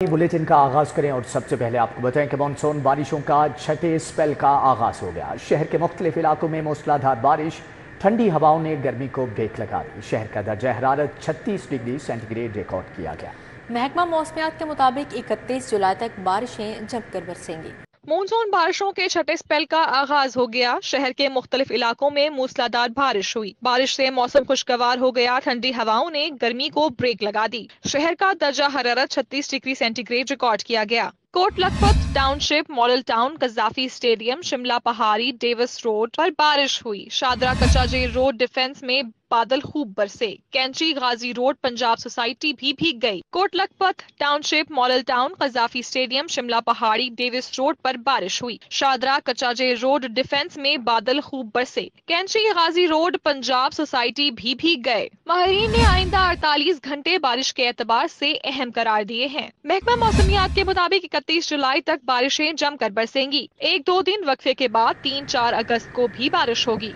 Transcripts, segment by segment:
Bulletin का आगाज करें और सबसे पहले आपको बताएं कि मानसून बारिशों का छठे स्पेल का आगाज हो गया। शहर के मुख्तलिफ इलाकों में मूसलाधार बारिश, ठंडी हवाओं ने गर्मी को ब्रेक लगा दी। शहर का दर्जा हरारत 36 डिग्री सेंटीग्रेड रिकॉर्ड किया गया। महकमा मौसमियात के मुताबिक 31 जुलाई तक बारिशें जमकर बरसेंगी। मानसून बारिशों के छठे स्पेल का आगाज हो गया। शहर के मुख्तलिफ इलाकों में मूसलाधार बारिश हुई। बारिश से मौसम खुशगवार हो गया। ठंडी हवाओं ने गर्मी को ब्रेक लगा दी। शहर का दर्जा हरारत 36 डिग्री सेंटीग्रेड रिकॉर्ड किया गया। Kot Lakhpat township, Model Town, Gaddafi Stadium, Shimla Pahari, Davis road पर बारिश हुई। शादरा कच्चा जेल रोड डिफेंस में बादल खूब बरसे। कैंची गाजी रोड पंजाब सोसाइटी भी भीग गई। Kot Lakhpat township, Model Town, Gaddafi Stadium, Shimla Pahari, Davis road पर बारिश हुई। शादरा कच्चा जेल रोड डिफेंस में बादल खूब बरसे। कैंची गाजी रोड पंजाब सोसाइटी भी भीग गए। माहिरीन ने आइंदा 48 घंटे बारिश के एतबार से अहम करार दिए हैं। महकमा मौसमियात के मुताबिक 31 जुलाई तक बारिशें जमकर बरसेंगी। 1-2 दिन वक्फे के बाद 3-4 अगस्त को भी बारिश होगी।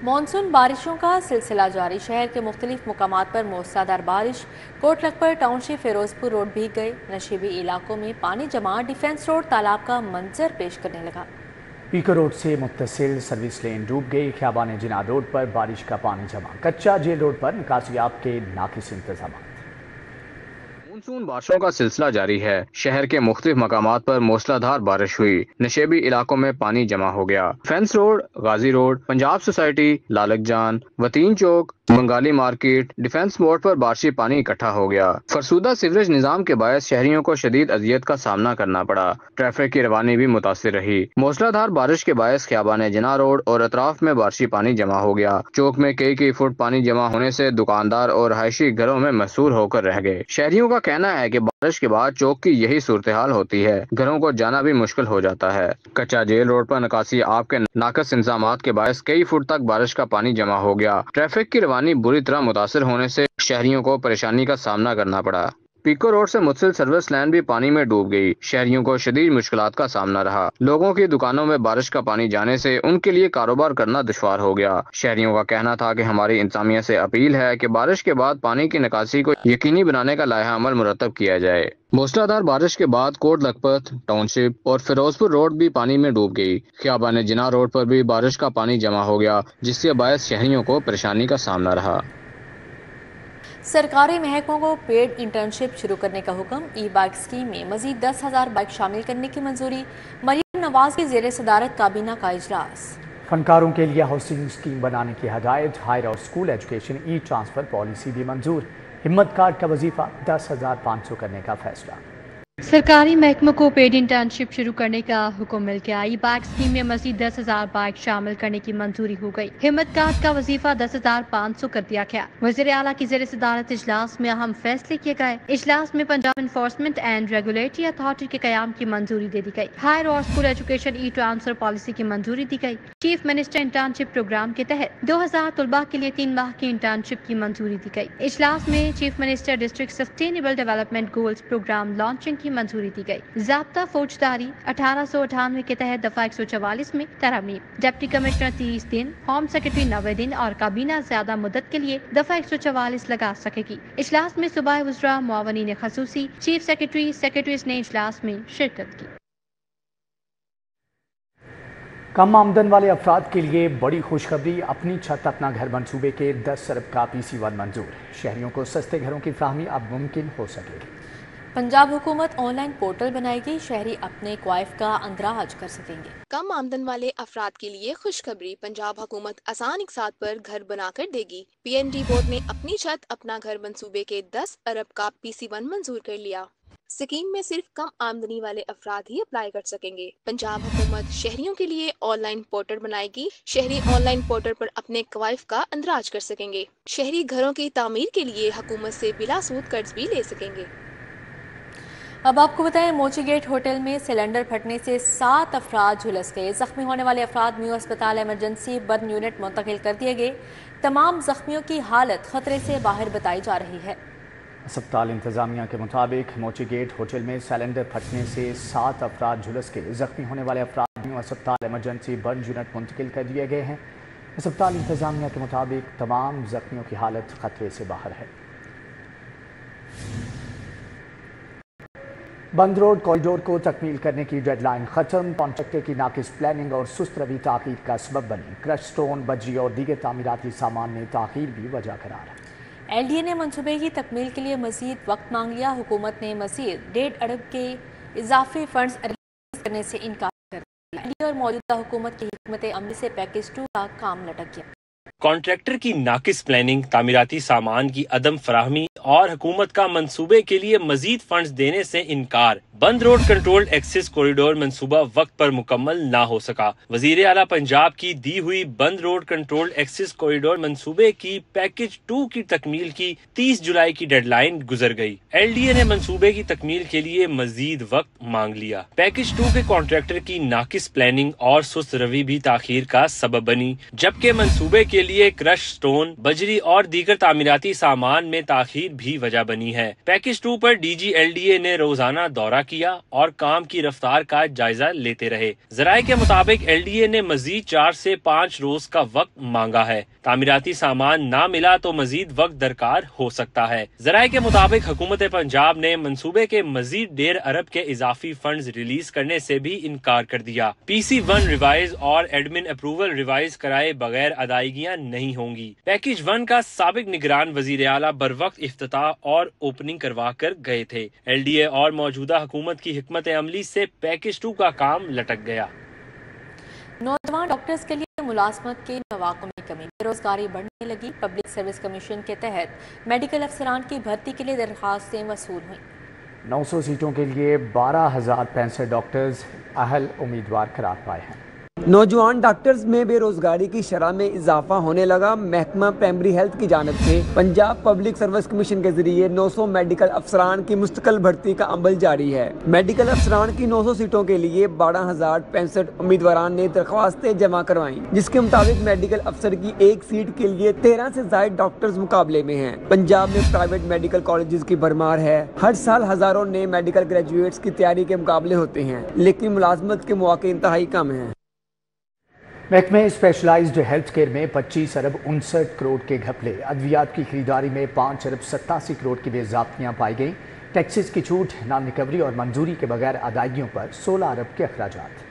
मानसून बारिशों का सिलसिला जारी। शहर के मुख्तलिफ मुकामात पर मूसलाधार बारिश। कोट लखपत टाउनशिप, फिरोजपुर रोड भीग गए। नशीबी इलाकों में पानी जमा। डिफेंस रोड तालाब का मंजर पेश करने लगा। पीकर रोड से मुत्तसिल सर्विस लेन डूब गई। ख्याबान जिना रोड पर बारिश का पानी जमा। कच्चा जेल रोड पर निकासियाब के नाकिस इंतजाम। मानसून बारिशों का सिलसिला जारी है। शहर के मुख्तलिफ मकामात पर मूसलाधार बारिश हुई। नशेबी इलाकों में पानी जमा हो गया। फेंस रोड, गाजी रोड, पंजाब सोसाइटी, लालकजान, वतीन चौक, बंगाली मार्केट, डिफेंस मोड़ पर बारिशी पानी इकट्ठा हो गया। फरसूदा सीवरेज निजाम के बायस शहरियों को शदीद अजियत का सामना करना पड़ा। ट्रैफिक की रवानी भी मुतासिर रही। मूसलाधार बारिश के बायस ख्याबान जिना रोड और अतराफ में बारिशी पानी जमा हो गया। चौक में कई फुट पानी जमा होने से दुकानदार और रहायशी घरों में महसूर होकर रह गए। शहरियों का कहना है कि बारिश के बाद चौक की यही सूरत हाल होती है। घरों को जाना भी मुश्किल हो जाता है। कच्चा जेल रोड पर निकासी आब के नाकस इंतजामात के बायस कई फुट तक बारिश का पानी जमा हो गया। ट्रैफिक की रवानी बुरी तरह मुतासिर होने से शहरियों को परेशानी का सामना करना पड़ा। पीको रोड से मुत्तसिल सर्विस लाइन भी पानी में डूब गई। शहरियों को शदीद मुश्किलात का सामना रहा। लोगों की दुकानों में बारिश का पानी जाने से उनके लिए कारोबार करना दुश्वार हो गया। शहरियों का कहना था कि हमारी इंतजामिया से अपील है कि बारिश के बाद पानी की निकासी को यकीनी बनाने का लाया अमल मुरतब किया जाए। मूसलाधार बारिश के बाद कोट लखपत टाउनशिप और फिरोजपुर रोड भी पानी में डूब गई। ख्याबान जिना रोड पर भी बारिश का पानी जमा हो गया, जिससे बायस शहरियों को परेशानी का सामना रहा। सरकारी महकमों को पेड इंटर्नशिप शुरू करने का हुक्म। ई बाइक स्कीम में मजीद 10,000 बाइक शामिल करने की मंजूरी। मरियम नवाज की ज़ेर सदारत काबीना का इजलास। फनकारों के लिए हाउसिंग स्कीम बनाने की हदायत। हायर और स्कूल एजुकेशन ई ट्रांसफर पॉलिसी भी मंजूर। हिम्मत कार्ड का वजीफा 10,500 करने का फैसला। सरकारी महकमों को पेड इंटर्नशिप शुरू करने का हुक्म मिल गया। ई बाइक स्कीम में मजीद 10,000 बाइक शामिल करने की मंजूरी हो गई। हिम्मत कार्ड का वजीफा 10,500 कर दिया गया। वज़ीर आला की ज़ेर सदारत इजलास में अहम फैसले किए गए। इजलास में Punjab enforcement and regulatory authority के कयाम की मंजूरी दे दी गई। हायर और स्कूल एजुकेशन ई ट्रांसफर पॉलिसी की मंजूरी दी गई। चीफ मिनिस्टर इंटर्नशिप प्रोग्राम के तहत 2,000 तलबा के लिए 3 माह की इंटर्नशिप की मंजूरी दी गई। इजलास में chief minister district sustainable development goals program launching की मंजूरी दी गई। ज़ाब्ता फौजदारी 1898 के तहत दफा 144 में तरमीम। डिप्टी कमिश्नर 30 दिन, होम सेक्रेटरी 90 दिन और काबीना ज्यादा मुद्दत के लिए दफा 144 लगा सकेगी। इजलास में सूबाई वज़रा, मुआवनीन खसूसी, चीफ सेक्रेटरीज ने इजलास में शिरकत की। कम आमदन वाले अफराद के लिए बड़ी खुशखबरी। अपनी छत अपना घर मंसूबे के 10 अरब का PC1 मंजूर। शहरियों को सस्ते घरों की फराहमी अब मुमकिन हो सकेगी। पंजाब हुकूमत ऑनलाइन पोर्टल बनाएगी। शहरी अपने क्वाइफ का अंदराज कर सकेंगे। कम आमदन वाले अफराद के लिए खुशखबरी। पंजाब हुकूमत आसान इकसात पर घर बनाकर देगी। PND बोर्ड ने अपनी छत अपना घर मंसूबे के 10 अरब का PC1 मंजूर कर लिया। स्कीम में सिर्फ कम आमदनी वाले अफराद ही अप्लाई कर सकेंगे। पंजाब हुकूमत शहरियों के लिए ऑनलाइन पोर्टल बनाएगी। शहरी ऑनलाइन पोर्टल पर अपने क्वाइफ का अंदराज कर सकेंगे। शहरी घरों की तामीर के लिए हुकूमत से बिला सूद कर्ज भी ले सकेंगे। अब आपको बताएं, मोची गेट होटल में सिलेंडर फटने से 7 अफराद झुलस गए। जख्मी होने वाले अफराद न्यू अस्पताल इमरजेंसी बर्न यूनिट मुंतकिल कर दिए गए। तमाम जख्मियों की हालत खतरे से बाहर बताई जा रही है। अस्पताल इंतजामिया के मुताबिक मोची गेट होटल में सिलेंडर फटने से 7 अफराद झुलस गए। जख्मी होने वाले अफराद न्यू अस्पताल इमरजेंसी बर्न यूनिट मुंतकिल कर दिए गए हैं। अस्पताल इंतजामिया के मुताबिक तमाम जख्मियों की हालत खतरे से बाहर है। बंद रोड कॉरिडोर को तकमील करने की डेडलाइन खत्म। कॉन्ट्रैक्टर की नाकिस प्लानिंग और सुस्त रवि ताखीर का सबब बनी। क्रश स्टोन, बजरी और दीगर तामीराती सामान में ताखीर भी वजह करार। LDA ने मंसूबे की तकमील के लिए मजीद वक्त मांग लिया। हुकूमत ने मजीद 1.5 अरब के इजाफी फंड्स रिलीज करने से इनकार कर दिया। LDA और मौजूदा हुकूमत की हिकमत अमली से पैकेज 2 का काम लटक गया। कॉन्ट्रैक्टर की नाकिस प्लानिंग, तामीराती सामान की अदम फराहमी और हुकूमत का मंसूबे के लिए मजीद फंड्स देने से इनकार। बंद रोड कंट्रोल्ड एक्सेस कॉरिडोर मंसूबा वक्त पर मुकम्मल ना हो सका। वजीर आला पंजाब की दी हुई बंद रोड कंट्रोल्ड एक्सेस कॉरिडोर मंसूबे की पैकेज 2 की तकमील की 30 जुलाई की डेडलाइन गुजर गई। LDA ने मंसूबे की तकमील के लिए मजीद वक्त मांग लिया। पैकेज 2 के कॉन्ट्रैक्टर की नाकिस प्लानिंग और सुस्त रवि भी ताखीर का सबब बनी, जबकि मंसूबे के लिए क्रश स्टोन, बजरी और दीगर तामीराती सामान में ताखीर भी वजह बनी है। पैकेज 2 पर DG LDA ने रोजाना दौरा किया और काम की रफ्तार का जायजा लेते रहे। जराये के मुताबिक LDA ने मजीद 4 से 5 रोज का वक्त मांगा है। तामीराती सामान ना मिला तो मजीद वक्त दरकार हो सकता है। जराये के मुताबिक हुकूमत पंजाब ने मंसूबे के मजीद 1.5 अरब के इजाफी फंड्स रिलीज करने से भी इनकार कर दिया। PC1 रिवाइज और एडमिन अप्रूवल रिवाइज कराए बगैर अदायगियां नहीं होंगी। पैकेज 1 का साबिक निगरान वजीर आला बर वक्त इफ्तिताह और ओपनिंग करवा कर गए थे। LDA और मौजूदा हुकूमत की हिकमत अमली से पैकेज 2 का काम लटक गया। नौजवान डॉक्टर्स के लिए मुलाजमत के मौक़ों में कमी, बेरोजगारी बढ़ने लगी। पब्लिक सर्विस कमीशन के तहत मेडिकल अफसरान की भर्ती के लिए दरख्वास्तें वसूल हुई। 900 सीटों के लिए 12,065 डॉक्टर्स अहल उम्मीदवार करार पाए हैं। नौजवान डॉक्टर्स में बेरोजगारी की शरह में इजाफा होने लगा। महकमा प्राइमरी हेल्थ की जानिब से पंजाब पब्लिक सर्विस कमीशन के जरिए 900 मेडिकल अफसरान की मुस्तकिल भर्ती का अमल जारी है। मेडिकल अफसरान की 900 सीटों के लिए 12,065 उम्मीदवारान ने दरख्वास्तें जमा करवाई, जिसके मुताबिक मेडिकल अफसर की एक सीट के लिए 13 से ज्यादा डॉक्टर्स मुकाबले में हैं। पंजाब में प्राइवेट मेडिकल कॉलेजेस की भरमार है। हर साल हजारों नए मेडिकल ग्रेजुएट्स की तैयारी के मुकाबले होते हैं, लेकिन मुलाजमत के मौके इंतहाई कम हैं। महकमे स्पेशलाइज्ड हेल्थ केयर में 25 अरब 59 करोड़ के घपले। अद्वियात की खरीदारी में 5 अरब 87 करोड़ की बेज़ाब्तियाँ पाई गईं। टैक्सेस की छूट, नाम रिकवरी और मंजूरी के बगैर अदायगियों पर 16 अरब के अखराजात।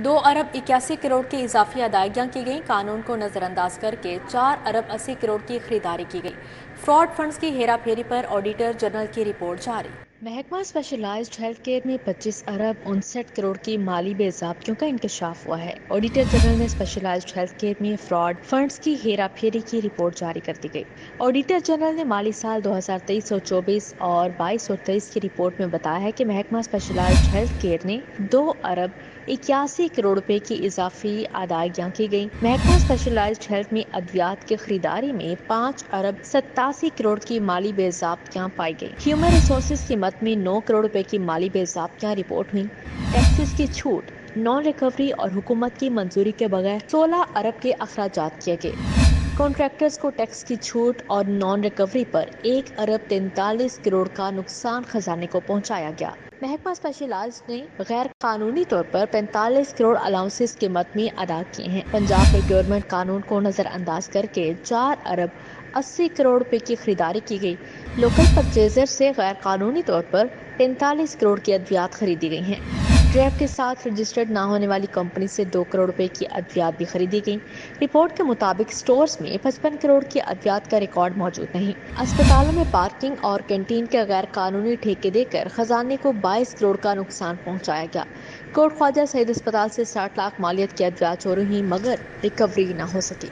2 अरब 81 करोड़ की इजाफी अदायगियाँ की गईं। कानून को नज़रअंदाज करके 4 अरब 80 करोड़ की खरीदारी की गई। फ्रॉड फंड्स की हेरा फेरी पर ऑडिटर जनरल की रिपोर्ट जारी। महकमा स्पेशलाइज्ड हेल्थ केयर में 25 अरब 59 करोड़ की माली बेज़ाब्तियों का इंकशाफ हुआ है। ऑडिटर जनरल ने स्पेशलाइज्ड हेल्थ केयर में फ्रॉड फंड्स की हेरा फेरी की रिपोर्ट जारी कर दी गई। ऑडिटर जनरल ने माली साल 2023-24 और 22-23 की रिपोर्ट में बताया है कि महकमा स्पेशलाइज्ड हेल्थ केयर ने 2 अरब 81 करोड़ रुपए की इजाफी अदायगियाँ की गई। महकमा स्पेशलाइज्ड हेल्थ में अद्वियात की खरीदारी में 5 अरब 87 करोड़ की माली बेज़ाब्तियाँ पाई गई। ह्यूमन रिसोर्सेज की मद में 9 करोड़ रुपए की माली बेज़ाब्तियाँ रिपोर्ट हुई। टैक्सेस की छूट, नॉन रिकवरी और हुकूमत की मंजूरी के बगैर 16 अरब के अखराजात किए गए। कॉन्ट्रैक्टर्स को टैक्स की छूट और नॉन रिकवरी पर 1 अरब 43 करोड़ का नुकसान खजाने को पहुंचाया गया। महकमा स्पेशलाइज्ड ने गैर कानूनी तौर पर 45 करोड़ अलाउंसेस के मद में अदा किए हैं। पंजाब प्रोक्योरमेंट कानून को नजरअंदाज करके 4 अरब 80 करोड़ रुपए की खरीदारी की गई। लोकल परचेजर से गैर कानूनी तौर पर 45 करोड़ की अद्वियात खरीदी गई हैं। ड्रैफ्ट के साथ रजिस्टर्ड ना होने वाली कंपनी से 2 करोड़ रुपए की अद्वियात भी खरीदी गई। रिपोर्ट के मुताबिक स्टोर्स में 55 करोड़ की अद्वियात का रिकॉर्ड मौजूद नहीं। अस्पतालों में पार्किंग और कैंटीन के गैर कानूनी ठेके देकर खजाने को 22 करोड़ का नुकसान पहुंचाया गया। कोट ख्वाजा सईद अस्पताल से 60 लाख मालियत की अद्वियात चोरी हुई, मगर रिकवरी न हो सकी।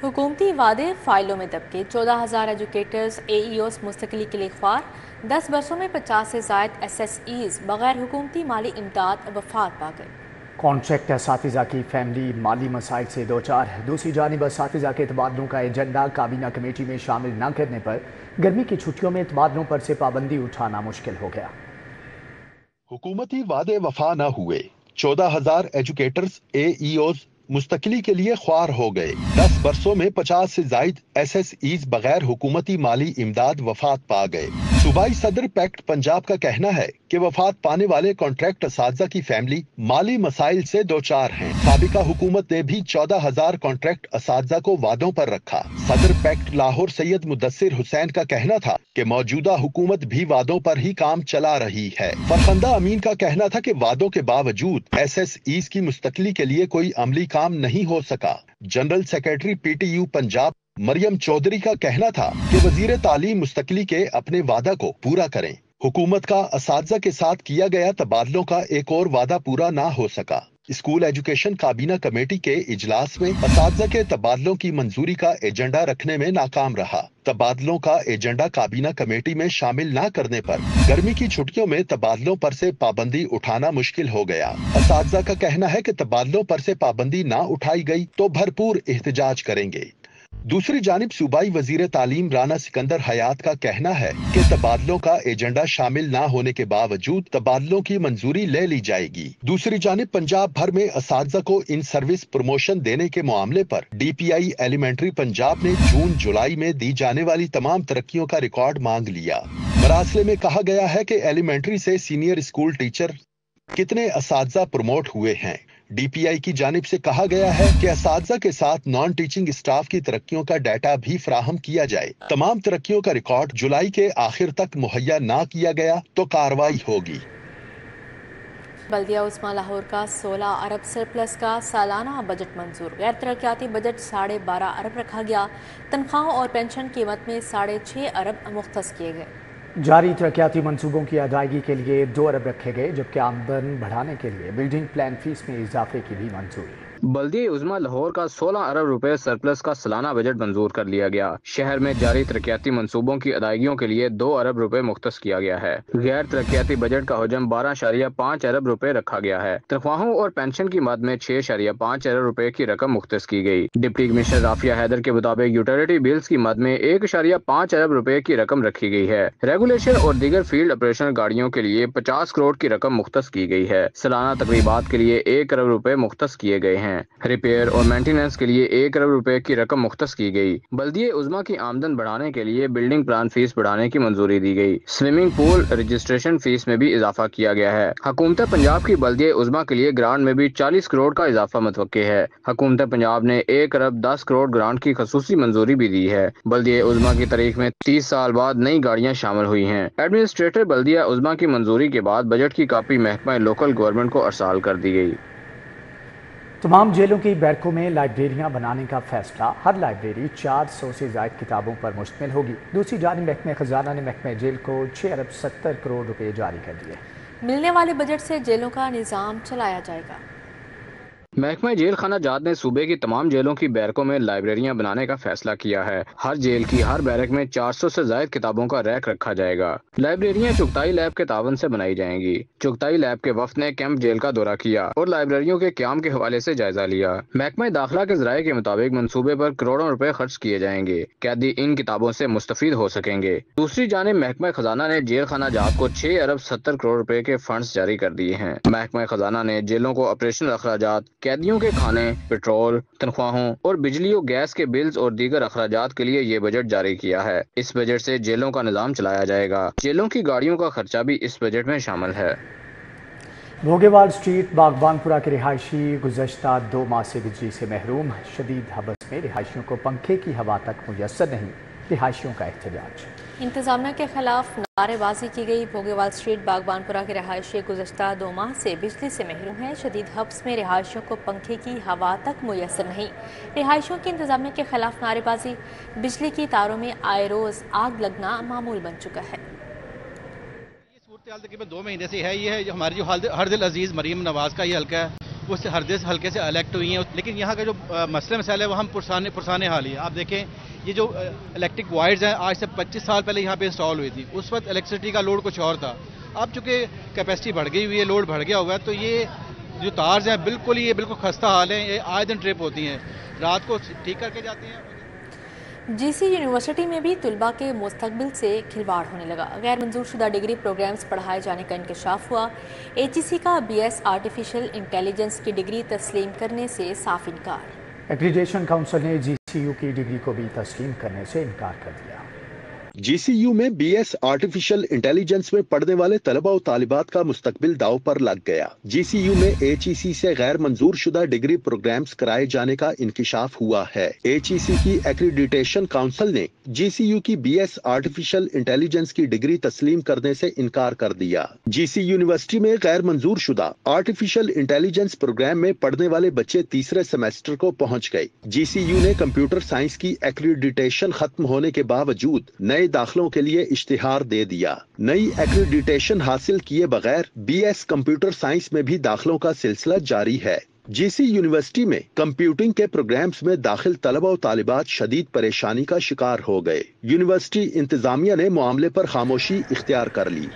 हुकूमती वादे फाइलों में दबके 14,000 एजुकेटर्स AEOs मुस्तकिली के लिए ख्वार। 10 बरसों में 50 से ज़ायद SSEs बगैर हुकूमती माली इमदाद वफात पा गए। कॉन्ट्रैक्ट असातिज़ा की फैमिली माली मसाइल से दो चार। दूसरी जानिब असातिज़ा के तबादलों का एजेंडा काबीना कमेटी में शामिल न करने पर गर्मी की छुट्टियों में तबादलों पर से पाबंदी उठाना मुश्किल हो गया। हुकूमती वादे वफा न हुए। 14,000 एजुकेटर्स AEOs मुस्तकिली के लिए ख्वार हो गए। 10 बरसों में 50 से जायद SSEs बगैर हुकूमती माली इमदाद वफात पा गए। सूबाई सदर पैक्ट पंजाब का कहना है कि वफात पाने वाले कॉन्ट्रैक्ट असातिज़ा की फैमिली माली मसाइल से दो चार हैं। साबिका हुकूमत ने भी 14,000 कॉन्ट्रैक्ट असातिज़ा को वादों पर रखा। सदर पैक्ट लाहौर सैयद मुदस्सिर हुसैन का कहना था कि मौजूदा हुकूमत भी वादों पर ही काम चला रही है। फरखंदा अमीन का कहना था कि वादों के बावजूद SSEs की मुस्तकली के लिए कोई अमली काम नहीं हो सका। General secretary PTU Punjab Maryam Chaudhry का कहना था कि वजीर तालीम मुस्तकली के अपने वादा को पूरा करें। हुकूमत का असातिज़ा के साथ किया गया तबादलों का एक और वादा पूरा ना हो सका। स्कूल एजुकेशन काबीना कमेटी के इजलास में असातिज़ा के तबादलों की मंजूरी का एजेंडा रखने में नाकाम रहा। तबादलों का एजेंडा काबीना कमेटी में शामिल न करने पर गर्मी की छुट्टियों में तबादलों पर से पाबंदी उठाना मुश्किल हो गया। असातिज़ा का कहना है कि तबादलों पर से पाबंदी ना उठाई गई तो भरपूर एहतजाज करेंगे। दूसरी जानिब सूबाई वजीर तालीम राना सिकंदर हयात का कहना है कि तबादलों का एजेंडा शामिल ना होने के बावजूद तबादलों की मंजूरी ले ली जाएगी। दूसरी जानिब पंजाब भर में असातिज़ा को इन सर्विस प्रमोशन देने के मामले पर DPI एलिमेंट्री पंजाब ने जून जुलाई में दी जाने वाली तमाम तरक्कियों का रिकॉर्ड मांग लिया। मरासले में कहा गया है कि एलिमेंट्री से सीनियर स्कूल टीचर कितने असातिज़ा प्रमोट हुए हैं। DPI की जानिब से कहा गया है कि असातिज़ा के साथ नॉन टीचिंग स्टाफ की तरक्कियों का डाटा भी फराहम किया जाए। तमाम तरक्कियों का रिकॉर्ड जुलाई के आखिर तक मुहैया ना किया गया तो कार्रवाई होगी। बल्दिया उस्मा लाहौर का 16 अरब सरप्लस का सालाना बजट मंजूर। गैर तरक्याती बजट 12.5 अरब रखा गया। तनख्वाहों और पेंशन कीमत में 6.5 अरब मुख्तस किए गए। जारी तरक्याती मंसूबों की अदायगी के लिए 2 अरब रखे गए, जबकि आमदन बढ़ाने के लिए बिल्डिंग प्लान फीस में इजाफे की भी मंजूरी। बल्दिया उज़्मा लाहौर का 16 अरब रुपए सरप्लस का सालाना बजट मंजूर कर लिया गया। शहर में जारी तरक्याती मंसूबों की अदायगियों के लिए 2 अरब रुपए मुख्तस किया गया है। गैर तरक्याती बजट का हजम 12.5 अरब रुपए रखा गया है। तनख्वाहों और पेंशन की मद में 6.5 अरब रुपए की रकम मुख्तस की गई। डिप्टी कमिश्नर राफिया हैदर के मुताबिक यूटिलिटी बिल्स की मद में 1.5 अरब रुपए की रकम रखी गई है। रेगुलेशन और दीगर फील्ड ऑपरेशन गाड़ियों के लिए 50 करोड़ की रकम मुख्तस की गई है। सालाना तकरीबात के लिए 1 अरब रुपए मुख्तस किए गए हैं। रिपेयर और मेंटेनेंस के लिए 1 अरब रुपए की रकम मुख्तस की गई। बल्दिया उज़्मा की आमदन बढ़ाने के लिए बिल्डिंग प्लान फीस बढ़ाने की मंजूरी दी गई। स्विमिंग पूल रजिस्ट्रेशन फीस में भी इजाफा किया गया है। हुकूमत पंजाब की बल्दिया उज़्मा के लिए ग्रांट में भी 40 करोड़ का इजाफा मुतवक्के है। हुकूमत पंजाब ने 1 अरब 10 करोड़ ग्रांट की खसूसी मंजूरी भी दी है। बल्दिया उज़्मा की तारीख में 30 साल बाद नई गाड़ियां शामिल हुई हैं। एडमिनिस्ट्रेटर बल्दिया उज़्मा की मंजूरी के बाद बजट की कापी महकमा लोकल गवर्नमेंट को अरसाल कर दी गई। तमाम जेलों की बैरकों में लाइब्रेरियां बनाने का फैसला। हर लाइब्रेरी 400 से ज़ायद किताबों पर मुश्तमिल होगी। दूसरी जानिब महकमा खजाना ने महकमा जेल को 6 अरब 70 करोड़ रुपए जारी कर दिए। मिलने वाले बजट से जेलों का निज़ाम चलाया जाएगा। महकमा जेल खाना जात ने सूबे की तमाम जेलों की बैरकों में लाइब्रेरियां बनाने का फैसला किया है। हर जेल की हर बैरक में 400 से ज्यादा किताबों का रैक रखा जाएगा। लाइब्रेरियां चुगताई लैब के तावन से बनाई जाएंगी। चुगताई लैब के वफ्द ने कैंप जेल का दौरा किया और लाइब्रेरियों के क्याम के हवाले से जायजा लिया। महकमा दाखिला के जराये के मुताबिक मंसूबे पर करोड़ों रुपए खर्च किए जाएंगे। कैदी इन किताबों से मुस्तफीद हो सकेंगे। दूसरी जानिब महकमा खजाना ने जेल खाना जात को 6 अरब 70 करोड़ रुपए के फंड्स जारी कर दिए हैं। महकमा खजाना ने जेलों को ऑपरेशनल अखराजात, कैदियों के खाने, पेट्रोल, तनख्वाहों और बिजली और गैस के बिल्स और दीगर अखराजात के लिए ये बजट जारी किया है। इस बजट से जेलों का निजाम चलाया जाएगा। जेलों की गाड़ियों का खर्चा भी इस बजट में शामिल है। भोगेवाल स्ट्रीट बागबानपुरा के रिहायशी गुज़श्ता 2 माह से बिजली से महरूम। शदीद हबस में रिहायशियों को पंखे की हवा तक मुयस्सर नहीं। रिहायशियों का एहतजाज। इंतजामिया के खिलाफ नारेबाजी की गई। भोगेवाल स्ट्रीट बागबानपुरा के रिहायशी गुज़श्ता 2 माह से बिजली से महरूम हैं। शदीद हब्स में रिहायशियों को पंखे की हवा तक मुयस्सर नहीं। रिहायशियों की इंतजामिया के खिलाफ नारेबाजी। बिजली की तारों में आए रोज आग लगना मामूल बन चुका है। तकरीबन 2 महीने से है। ये है हमारी जो हरदिल अजीज़ मरीम नवाज़ का ये हल्का है, वो हरदिल हल्के से इलेक्ट हुई हैं। लेकिन यहाँ का जो मसले मसाइल है वो हम पुरसाने हाल ही है। आप देखें ये जो इलेक्ट्रिक वायर्स हैं आज से 25 साल पहले यहाँ पे इंस्टॉल हुई थी। उस वक्त इलेक्ट्रिसिटी का लोड कुछ और था। अब चूँकि कैपेसिटी बढ़ गई हुई है, लोड बढ़ गया हुआ है, तो ये जो तार्स हैं बिल्कुल खस्ता हाल है। ये आए दिन ट्रिप होती हैं, रात को ठीक करके जाती हैं। जीसी यूनिवर्सिटी में भी तुलबा के मुस्तकबिल से खिलवाड़ होने लगा। गैर मंजूर शुदा डिग्री प्रोग्राम्स पढ़ाए जाने का इंकशाफ हुआ। HEC का BS आर्टिफिशियल इंटेलिजेंस की डिग्री तस्लीम करने से साफ इनकार। एक्रीडेशन काउंसिल ने GCU की डिग्री को भी तस्लीम करने से इनकार कर दिया। GCU में BS आर्टिफिशियल इंटेलिजेंस में पढ़ने वाले तलबा और तालिबात का मुस्तकबिल दाव पर लग गया। GCU में HEC से गैर मंजूर शुदा डिग्री प्रोग्राम्स कराए जाने का इंकिशाफ हुआ है। HEC की एक्रीडिटेशन काउंसिल ने GCU की BS आर्टिफिशियल इंटेलिजेंस की डिग्री तस्लीम करने से इनकार कर दिया। GCU यूनिवर्सिटी में गैर मंजूर शुदा आर्टिफिशियल इंटेलिजेंस प्रोग्राम में पढ़ने वाले बच्चे तीसरे सेमेस्टर को पहुंच गए। GCU ने कंप्यूटर साइंस की एक्रीडिटेशन खत्म होने के बावजूद नए दाखिलों के लिए इश्तिहार दे दिया। नई एक्रीडिटेशन हासिल किए बगैर BS कंप्यूटर साइंस में भी दाखिलों का सिलसिला जारी है। GC यूनिवर्सिटी में कंप्यूटिंग के प्रोग्राम्स में दाखिल तलबा और तालिबात शदीद परेशानी का शिकार हो गए। यूनिवर्सिटी इंतजामिया ने मामले पर खामोशी इख्तियार कर ली।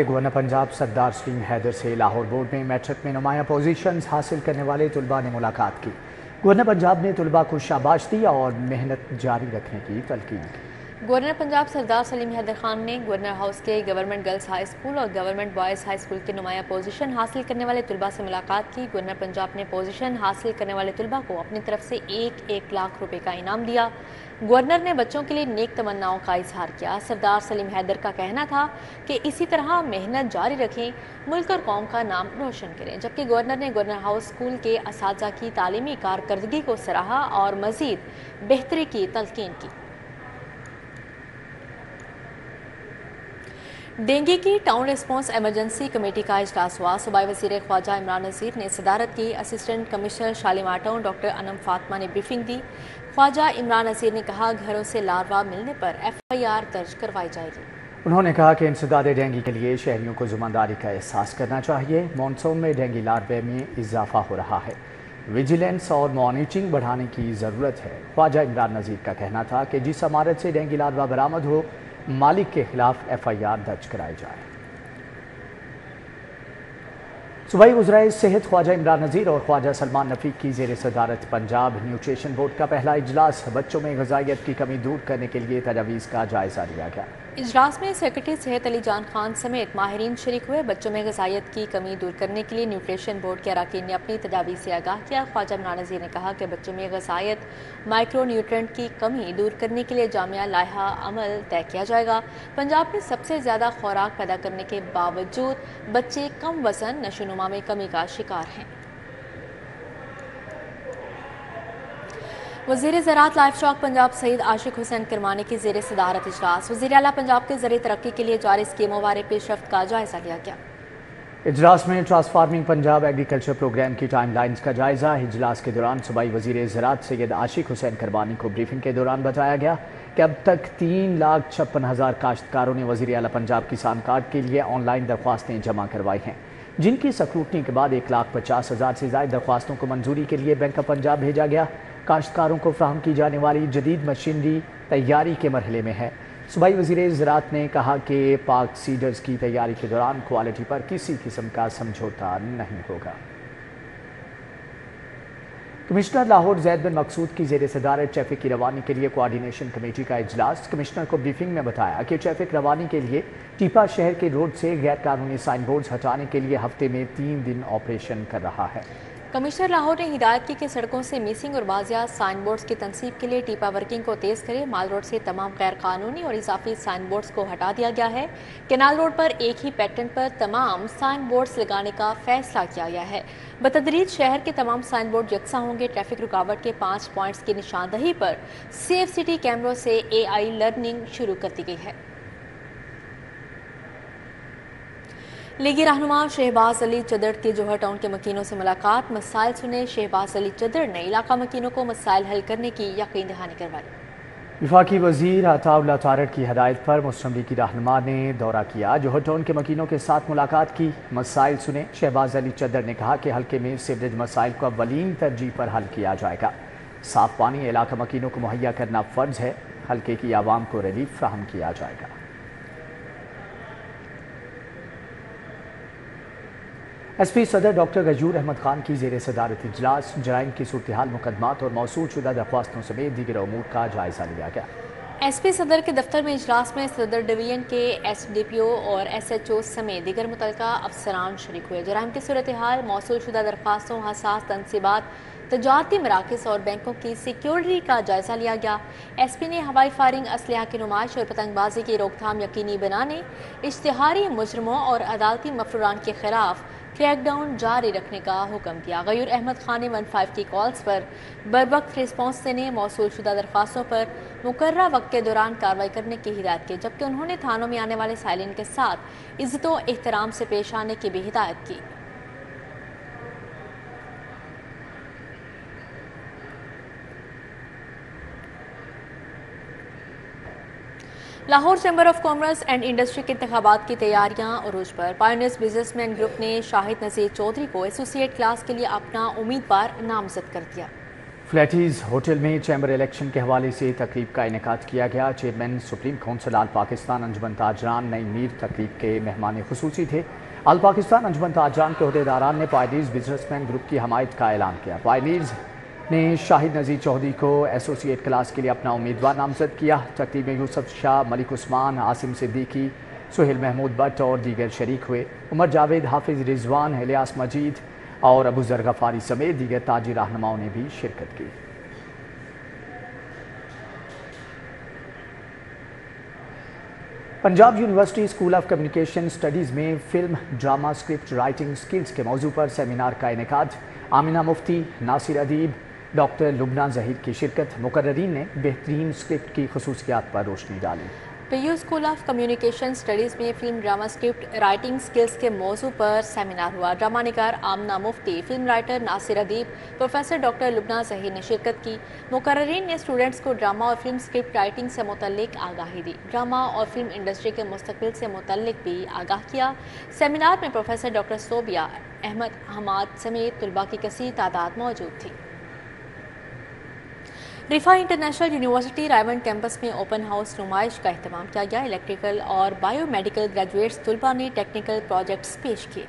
गवर्नर पंजाब सरदार सलीम हैदर से लाहौर बोर्ड में मैट्रिक में नुमायां पोजीशंस हासिल करने वाले तुलबा ने मुलाकात की। गवर्नर पंजाब ने तुलबा को शाबाश दी और मेहनत जारी रखने की तलकीन की। गवर्नर पंजाब सरदार सलीम हैदर खान ने गवर्नर हाउस के गवर्नमेंट गर्ल्स हाई स्कूल और गवर्नमेंट बॉयज़ हाई स्कूल के नुमायां पोजीशन हासिल करने वाले तुलबा से मुलाकात की। गवर्नर पंजाब ने पोजीशन हासिल करने वाले तुलबा को अपनी तरफ से 1 लाख रुपए का इनाम दिया। गवर्नर ने बच्चों के लिए नेक तमन्नाओं का इजहार किया। सरदार सलीम हैदर का कहना था कि इसी तरह मेहनत जारी रखें, मुल्क और कौम का नाम रोशन करें। जबकि गवर्नर ने गवर्नर हाउस स्कूल के असातिज़ा की तालीमी कारकर्दगी को सराहा और मज़ीद बेहतरी की तलकीन की। डेंगू की टाउन रिस्पांस एमरजेंसी कमेटी का इजलास हुआ। सूबाई वज़ीर ख्वाजा इमरान नज़ीर ने सदारत की। Assistant commissioner Shalimar town doctor Anam Fatima ने ब्रीफिंग दी। ख्वाजा इमरान नज़ीर ने कहा, घरों से लार्वा मिलने पर FIR दर्ज करवाई जाएगी। उन्होंने कहा कि इंसदाद डेंगू के लिए शहरियों को ज़िम्मेदारी का एहसास करना चाहिए। मानसून में डेंगू लार्वे में इजाफा हो रहा है, विजिलेंस और मॉनिटरिंग बढ़ाने की ज़रूरत है। ख्वाजा इमरान नज़ीर का कहना था कि जिस इमारत से डेंगू लार्वा बरामद हो, मालिक के खिलाफ FIR दर्ज कराई जाए। सूबाई वज़राए सेहत ख्वाजा इमरान नज़ीर और ख्वाजा सलमान नफ़ीक की ज़ेर सदारत पंजाब न्यूट्रिशन बोर्ड का पहला इजलास बच्चों में ग़िज़ाइयत की कमी दूर करने के लिए तजावीज़ का जायज़ा लिया गया। इजलास में सेक्रेटरी सेहत अली जान खान समेत माहिरीन शरीक हुए। बच्चों में ग़िज़ाइयत की कमी दूर करने के लिए न्यूट्रिशन बोर्ड के अरकान ने अपनी तजावीज़ से आगाह किया। ख्वाजा इमरान नज़ीर ने कहा कि बच्चों में ग़िज़ाइयत माइक्रो न्यूट्रेंट की कमी दूर करने के लिए जामिया लाइहा अमल तय किया जाएगा। पंजाब में सबसे ज़्यादा खुराक पैदा करने के बावजूद बच्चे कम वज़न नशोनुमा में कमी का शिकार हैं। वज़ीर ज़राअत लाइफ स्टॉक पंजाब सईद आशिक हुसैन किरमानी की ज़ेर सदारत इजलास। वज़ीर आला पंजाब के ज़रिए तरक्की के लिए जारी स्कीमों बारे पेशरफ्त का जायज़ा लिया गया। इजलास में ट्रांसफार्मिंग पंजाब एग्रीकल्चर प्रोग्राम की टाइमलाइंस का जायज़ा। इजलास के दौरान सूबाई वज़ीर ज़राअत सैयद आशिक हुसैन किरमानी को ब्रीफिंग के दौरान बताया गया कि अब तक 3,56,000 काश्तकारों ने वज़ीर आला पंजाब किसान कार्ड के लिए ऑनलाइन दरख्वास्तें जमा करवाई हैं, जिनकी स्क्रूटनी के बाद 1,50,000 से ज़ायद दरख्वास्तों को मंजूरी के लिए बैंक ऑफ पंजाब भेजा गया। काश्तकारों को फ्राहम की जाने वाली जदीद मशीनरी तैयारी के मरहले में है। सूबाई वज़ीर ज़राअत ने कहा कि पाक सीडर्स की तैयारी के दौरान क्वालिटी पर किसी किस्म का समझौता नहीं होगा। कमिश्नर लाहौर ज़ैद बिन मकसूद की ज़ेर सदारत ट्रैफिक की रवानी के लिए कोऑर्डिनेशन कमेटी का इजलास। कमिश्नर को ब्रीफिंग में बताया कि ट्रैफिक रवानी के लिए टीपा शहर के रोड से गैर कानूनी साइन बोर्ड्स हटाने के लिए हफ्ते में 3 दिन ऑपरेशन कर रहा है। कमिश्नर लाहौर ने हिदायत की कि सड़कों से मिसिंग और बाज़ियात साइन बोर्ड्स की तनसीब के लिए टीपा वर्किंग को तेज़ करे। माल रोड से तमाम गैर कानूनी और इजाफी साइन बोर्ड्स को हटा दिया गया है। केनाल रोड पर एक ही पैटर्न पर तमाम साइन बोर्ड्स लगाने का फैसला किया गया है। बतदरीज शहर के तमाम साइन बोर्ड यकसा होंगे। ट्रैफिक रुकावट के 5 पॉइंट्स की निशानदही पर सेफ सिटी कैमरों से AI लर्निंग शुरू कर दी गई है। लीगी रहनुमा शहबाज अली चदड़ की जोहर टाउन के मकीनों से मुलाकात। मसाइल सुने। शहबाज अली चदड़ ने इलाका मकीनों को मसाइल हल करने की यकीन दहानी करवाई। वफाकी वज़ीर अताउल्लाह तारड़ की हदायत पर मुस्लिम लीग की रहनुमा ने दौरा किया। जोहर टाउन के मकीनों के साथ मुलाकात की, मसाइल सुने। शहबाज अली चदड़ ने कहा कि हल्के में सीवरेज मसाइल को अव्वलीन तरजीह पर हल किया जाएगा। साफ पानी इलाका मकीनों को मुहैया करना फ़र्ज है। हल्के की आवाम को रिलीफ फ्राहम किया जाएगा। SP सदर डॉक्टर गजूर अहमद खान की ज़ेर सदारत इजलास। जराइम की सूरत-ए-हाल, मुकदमात और मौसूल शुदा दरख्वास्तों समेत दीगर उमूर का जायज़ा लिया गया। SP सदर के दफ्तर में इजलास में सदर डिवीजन के SDPO और SHO समेत दीगर मुतल्लिका अफसरान शरीक हुए। जराइम की सूरत-ए-हाल, मौसूल शुदा दरख्वास्तों, हसास तनसीबात, تجارتی مراکز اور بینکوں کی سیکیورٹی کا جائزہ لیا گیا۔ ایس پی نے ہوائی فائرنگ، اسلحہ کی نمائش اور پتنگ بازی کی روک تھام یقینی بنانے، اشتہاری مجرموں اور عدالتی مفروران کے خلاف کریک ڈاؤن جاری رکھنے کا حکم دیا۔ غیور احمد خان نے 15 کی کالز پر بروقت رسپانس دینے، موصول شدہ درخواستوں پر مقررہ وقت کے دوران کارروائی کرنے کی ہدایت کی، جبکہ انہوں نے تھانوں میں آنے والے سائلین کے ساتھ عزت و احترام سے پیش آنے کی بھی ہدایت کی۔ Lahore chamber of commerce and industry کے انتخابات کی تیاریاں عروج پر۔ پائونیئرز بزنس مین گروپ نے شاہد نذیر چودھری کو ایسوسیٹ کلاس کے لیے اپنا امیدوار نامزد کر دیا۔ فلیٹیز ہوٹل میں چیمبر الیکشن کے حوالے سے تقریب کا انعقاد کیا گیا۔ چیئرمین سپریم کونسل آل پاکستان انجمن تاجران نئی میر تقریب کے مہمان خصوصی تھے۔ آل پاکستان انجمن تاجران کے عہدیداران نے پائونیئرز بزنس مین گروپ کی حمایت کا اعلان کیا۔ پائونیئرز نے شاہد نذیر چودھری کو ایسوسیٹ کلاس کے لیے اپنا امیدوار نامزد کیا۔ تقریب میں یوسف شاہ، ملک عثمان، عاصم صدیقی، سہیل محمود بٹ اور دیگر شریک ہوئے۔ عمر جاوید، حافظ رضوان، الیاس مجید اور ابو ذر غفاری سمیت دیگر تاجر رہنماؤں نے بھی شرکت کی۔ Punjab University School of communication studies میں film drama script writing skills کے موضوع پر سیمینار کا انعقاد۔ آمنہ مفتی، ناصر ادیب، ڈاکٹر لبنہ ظہیر کی شرکت۔ مقررین نے بہترین اسکرپٹ کی خصوصیات پر روشنی ڈالی۔ P U school of communication studies میں film drama script writing skills کے موضوع پر سیمینار ہوا۔ ڈرامہ نگار Amna Mufti, film writer Nasir Adeeb, professor doctor لبنہ ظہیر نے شرکت کی۔ مقررین نے اسٹوڈنٹس کو ڈرامہ اور فلم اسکرپٹ رائٹنگ سے متعلق آگاہی دی، ڈرامہ اور فلم انڈسٹری کے مستقبل سے متعلق بھی آگاہ کیا۔ سیمینار میں پروفیسر ڈاکٹر صوبیہ احمد حماد سمیت طلباء کی کثیر تعداد موجود تھی۔ رفاع انٹرنیشنل یونیورسٹی رائیونڈ کیمپس میں اوپن ہاؤس نمائش کا اہتمام کیا گیا۔ الیکٹریکل اور بائیو میڈیکل گریجویٹس طلباء نے ٹیکنیکل پروجیکٹس پیش کیے۔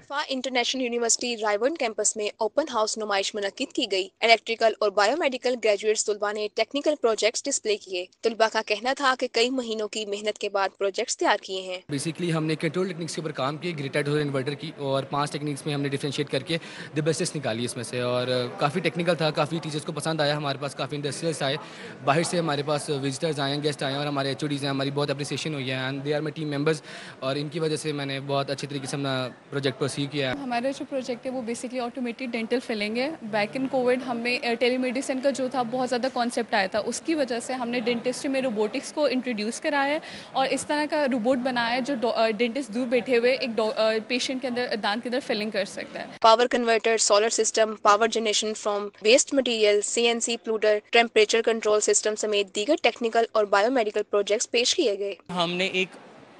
رفاع انٹرنیشنل یونیورسٹی رائیونڈ کیمپس میں اوپن ہاؤس نمائش منعقد کی گئی۔ الیکٹریکل اور بائیو میڈیکل گریجویٹس طلباء نے ٹیکنیکل پروجیکٹس ڈسپلے کیے۔ طلباء کا کہنا تھا کہ کئی مہینوں کی محنت کے بعد پروجیکٹس تیار کیے ہیں۔ بیسیکلی ہم نے کنٹرول ٹیکنکس کے اوپر کام کی، گریڈ انورٹر کی، اور 5 ٹیکنکس میں ہم نے ڈیفرینشیٹ کر کے دی بیسٹس نکالی اس میں سے، اور کافی ٹیکنیکل تھا، کافی ٹیچرس کو پسند آیا۔ ہمارے پاس کافی انڈسٹریلس آئے، باہر سے ہمارے پاس وزٹرز آئے ہیں، گیسٹ آئے ہیں، اور ہمارے ایچ او ڈیز ہیں، ہماری بہت اپریسیشن ہوئی ہے، and they are my team members, اور ان کی وجہ سے میں نے بہت اچھے طریقے سے اپنا پروجیکٹ پرسیو کیا ہے۔ ہمارا جو پروجیکٹ ہے وہ بیسکلی آٹومیٹڈ ڈینٹل فلنگ ہے۔ بیک ان کووڈ ہمیں ٹیلی میڈیسن کا جو تھا بہت زیادہ کانسیپٹ آیا تھا، اس کی وجہ سے ہم نے ڈینٹسٹری میں روبوٹکس کو انٹروڈیوس کرایا ہے، اور اس طرح کا روبوٹ بنایا ہے جو ڈینٹسٹ دور بیٹھے ہوئے ایک پیشنٹ کے اندر دانت کے اندر فلنگ کر سکتا ہے۔ Power converter, solar system, power generation from waste material, CNC plotter, temperature control system سمیت دیگر ٹیکنیکل اور بائیو میڈیکل پروجیکٹس پیش کیے گئے۔ ہم نے ایک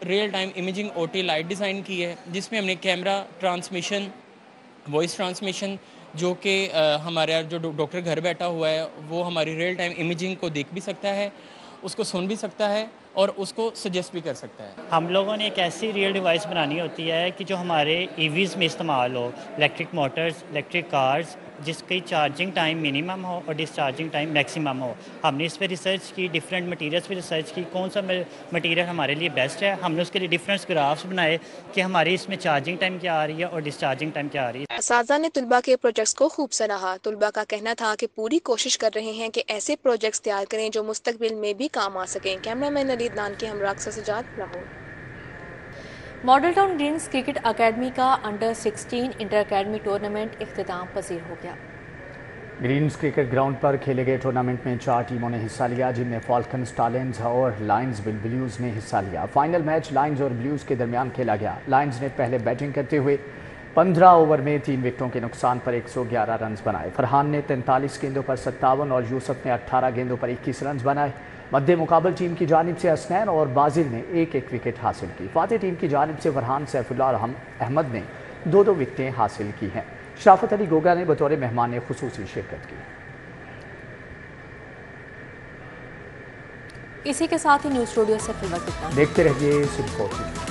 real time imaging OT light design کی ہے، جس میں ہم نے کیمرہ ٹرانسمیشن، وائس ٹرانسمیشن، جو کہ ہمارا جو ڈاکٹر گھر بیٹھا ہوا ہے وہ ہماری ریئل ٹائم امیجنگ کو دیکھ بھی سکتا ہے، اس کو سن بھی سکتا ہے، اور اس کو سجیسٹ بھی کر سکتا ہے۔ ہم لوگوں نے ایک ایسی ریئل ڈیوائس بنانی ہوتی ہے کہ جو ہمارے EVs میں استعمال ہو، الیکٹرک موٹرز، الیکٹرک کارز، جس کی چارجنگ ٹائم منیمم ہو اور ڈسچارجنگ ٹائم میکسیمم ہو۔ ہم نے اس پہ ریسرچ کی، ڈفرینٹ مٹیریلس پہ ریسرچ کی، کون سا مٹیریل ہمارے لیے بیسٹ ہے۔ ہم نے اس کے لیے ڈفرینٹ گرافس بنائے کہ ہماری اس میں چارجنگ ٹائم کیا آ رہی ہے اور ڈسچارجنگ ٹائم کیا آ رہی ہے۔ اساتذہ نے طلباء کے پروجیکٹس کو خوب سراہا۔ طلباء کا کہنا تھا کہ پوری کوشش کر رہے ہیں کہ ایسے پروجیکٹس تیار کریں جو مستقبل میں بھی کام آ سکیں۔ کیمرہ مین نلید نان کے ہمراہ Sajjad, Lahore. Model town greens cricket academy کا انڈر 16 انٹر اکیڈمی ٹورنامنٹ اختتام پذیر ہو گیا۔ گرینز کرکٹ گراؤنڈ پر کھیلے گئے ٹورنامنٹ میں 4 ٹیموں نے حصہ لیا، جن میں فالکن، سٹالینز اور لائنز بلیوز نے حصہ لیا۔ فائنل میچ لائنز اور بلیوز کے درمیان کھیلا گیا۔ لائنز نے پہلے بیٹنگ کرتے ہوئے 15 اوور میں 3 وکٹوں کے نقصان پر 111 رنز بنائے۔ فرحان نے 43 گیندوں پر 57 اور یوسف نے 18 گیندوں پر 21 رنز بنائے۔ مد مقابل ٹیم کی جانب سے حسنین اور بازل نے 1-1 وکٹ حاصل کی۔ فاتح ٹیم کی جانب سے فرحان، سیف اللہ اور احمد نے 2-2 وکٹیں حاصل کی ہیں۔ شرافت علی گوگا نے بطور مہمان خصوصی شرکت کی۔ اسی کے ساتھ ہی نیوز اسٹوڈیو سے فی الوقت اتنا۔ دیکھتے رہیے سپورٹ۔